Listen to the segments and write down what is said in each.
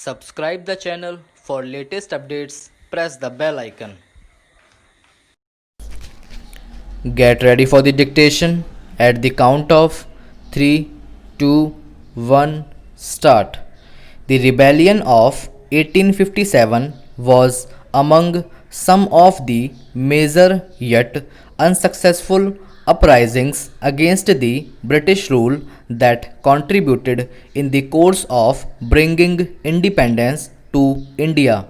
Subscribe the channel for latest updates. Press the bell icon. Get ready for the dictation. At the count of 3, 2, 1, start. The rebellion of 1857 was among some of the major yet unsuccessful uprisings against the British rule that contributed in the course of bringing independence to India.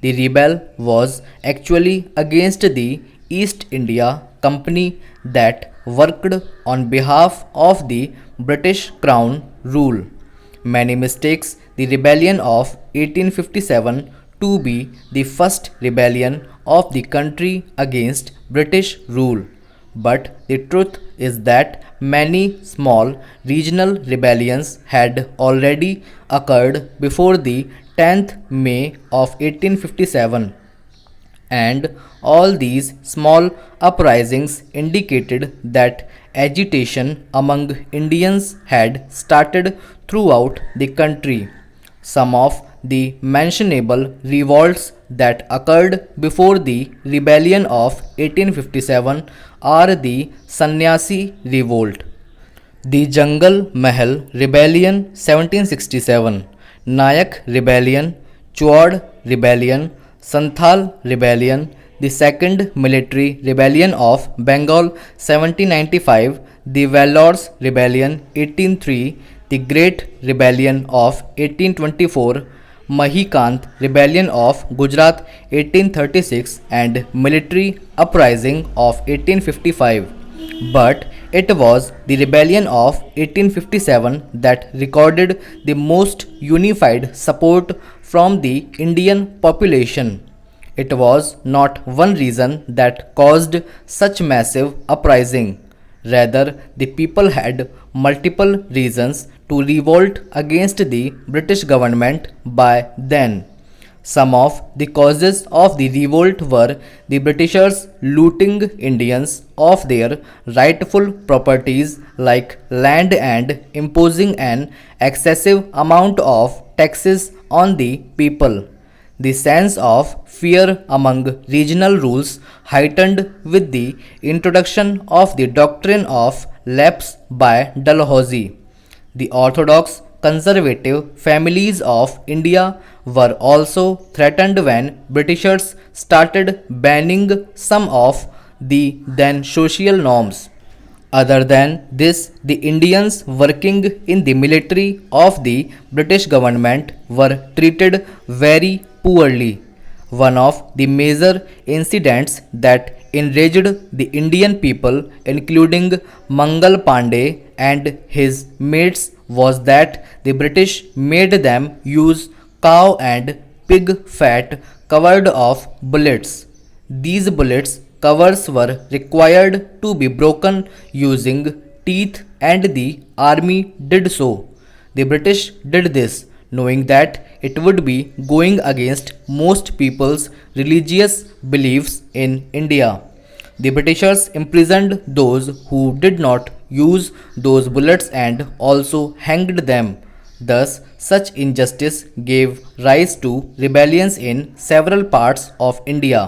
The rebel was actually against the East India Company that worked on behalf of the British Crown rule. Many mistakes the rebellion of 1857 to be the first rebellion of the country against British rule. But the truth is that many small regional rebellions had already occurred before the 10th May of 1857, and all these small uprisings indicated that agitation among Indians had started throughout the country. Some of the mentionable revolts that occurred before the rebellion of 1857 are the Sannyasi Revolt, the Jungle Mahal Rebellion 1767, Nayak Rebellion, Chuad Rebellion, Santhal Rebellion, the Second Military Rebellion of Bengal 1795, the Vellores Rebellion 1803, the Great Rebellion of 1824, Mahikant Rebellion of Gujarat 1836, and Military Uprising of 1855. But it was the rebellion of 1857 that recorded the most unified support from the Indian population. It was not one reason that caused such massive uprising. Rather, the people had multiple reasons to revolt against the British government by then. Some of the causes of the revolt were the Britishers looting Indians of their rightful properties like land and imposing an excessive amount of taxes on the people. The sense of fear among regional rules heightened with the introduction of the doctrine of lapse by Dalhousie. The orthodox conservative families of India were also threatened when Britishers started banning some of the then social norms. Other than this, the Indians working in the military of the British government were treated very poorly. One of the major incidents that enraged the Indian people, including Mangal Pandey and his mates, was that the British made them use cow and pig fat covered of bullets. These bullets covers were required to be broken using teeth, and the army did so. The British did this knowing that it would be going against most people's religious beliefs in India. The Britishers imprisoned those who did not use those bullets and also hanged them. Thus, such injustice gave rise to rebellions in several parts of India,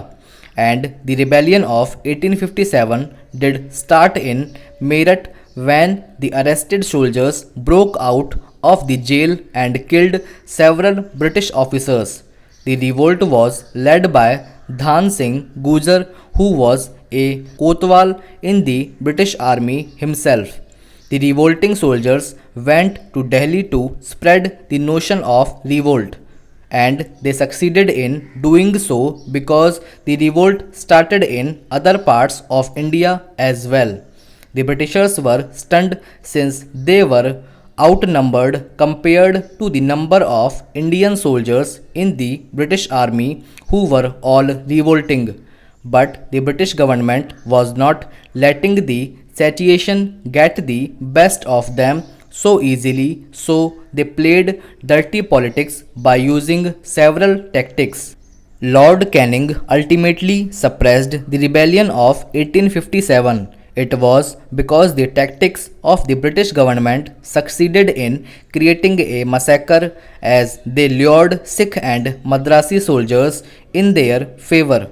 and the rebellion of 1857 did start in Meerut when the arrested soldiers broke out of the jail and killed several British officers. The revolt was led by Dhan Singh Gujar, who was a Kotwal in the British Army himself. The revolting soldiers went to Delhi to spread the notion of revolt, and they succeeded in doing so because the revolt started in other parts of India as well. The Britishers were stunned since they were outnumbered compared to the number of Indian soldiers in the British Army who were all revolting. But the British government was not letting the situation get the best of them so easily, so they played dirty politics by using several tactics. Lord Canning ultimately suppressed the rebellion of 1857 It was because the tactics of the British government succeeded in creating a massacre as they lured Sikh and Madrasi soldiers in their favor.